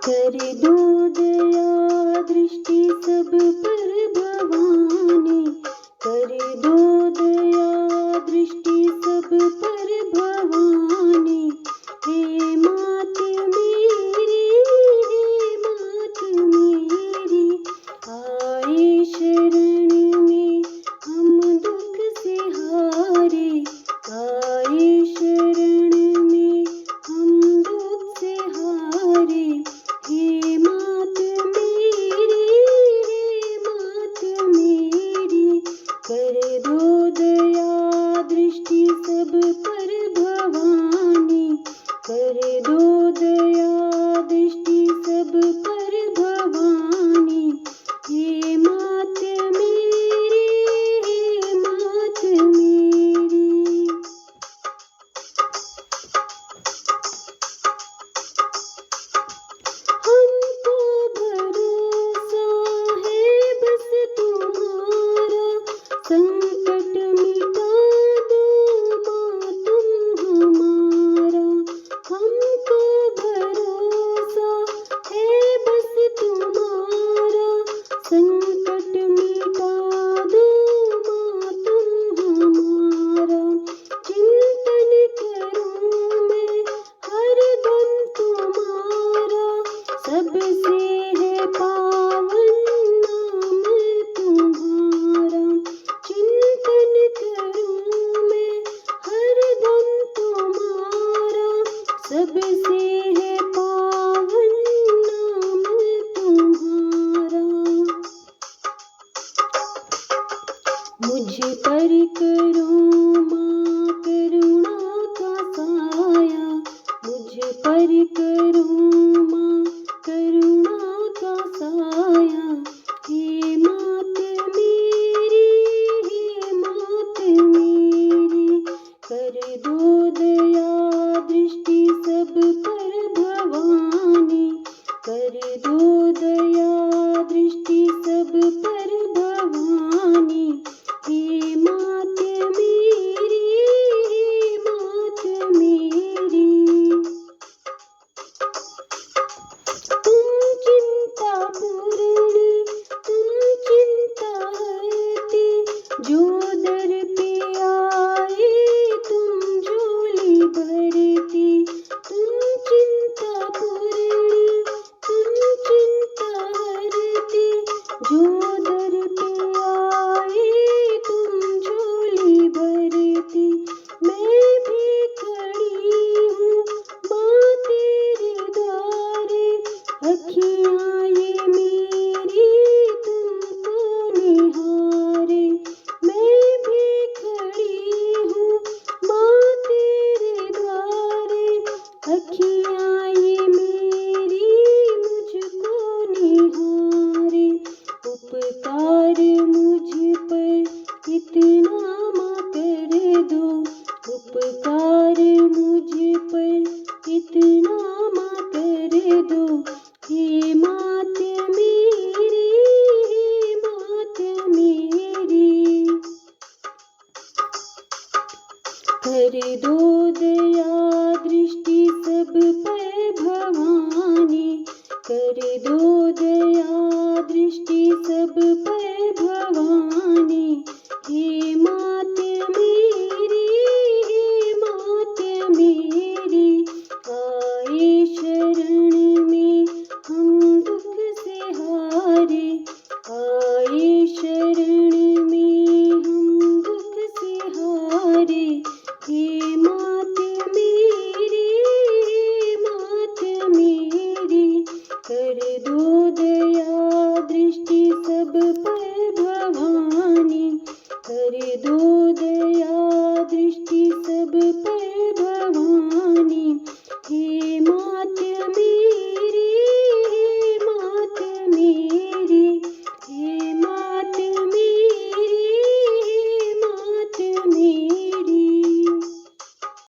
कर दो दया दृष्टि सब पर भवानी, कर दो दया दृष्टि सब पर भवानी। हे मात मेरी, हे मात मेरी, आए शरण में हम दुख से हारे, आए शरण में हम दुख से हारे। हे मात मेरी, हे मात मेरी, कर दो दया दृष्टि सब पर भवानी, कर दो दया दृष्टि सब पर भवानी। हे मात मेरी, हे मात मेरी। हमको भरोसा है बस तुम्हारा, संकट मिटा दो माँ तुम हमारा। हमको भरोसा है बस तुम्हारा, संकट मिटा दो माँ तुम हमारा। चिंतन करूं मैं हरदम तुम्हारा, सबसे है पावन नाम तुम्हारा। चिंतन करूं मैं हरदम तुम्हारा, सबसे है पावन नाम तुम्हारा। मुझ पर करो माँ करुणा का साया, मुझ पर करो माँ करुणा का साया। हे मात मेरी, हे मात मेरी, कर दो दया दृष्टि सब पर भवानी, कर दो दया दृष्टि सब पर भवानी। हे मात मेरी, हे मात मेरी, तुम चिंता पूर्णी, तुम चिंता हरती, जो दर पे आए तुम झोली भरती। तुम चिंता पूर्णी, तुम चिंता हरती, जो दर पे आए तुम झोली भरती। मैं भी खड़ी हूँ माँ तेरे द्वारे, अखियाँ ये मेरी तुमको निहारे। मैं भी खड़ी हूँ माँ तेरे द्वारे, अखियाँ ये मेरी मुझको निहारे। उपकार मुझ पर इतना माँ कर दो, उपकार मुझ पर इतना माँ कर दो। हे मात मेरी, हे मात मेरी, कर दो दया दृष्टि सब पर भवानी, कर दो दया दृष्टि सब पर भवानी। हे मात मेरी, हे मात मेरी, आए शरण में हम दुख से हारे, आए शरण में हम दुख से हारे। हे मात मेरी, हे मात मेरी, कर दो दया दृष्टि सब पर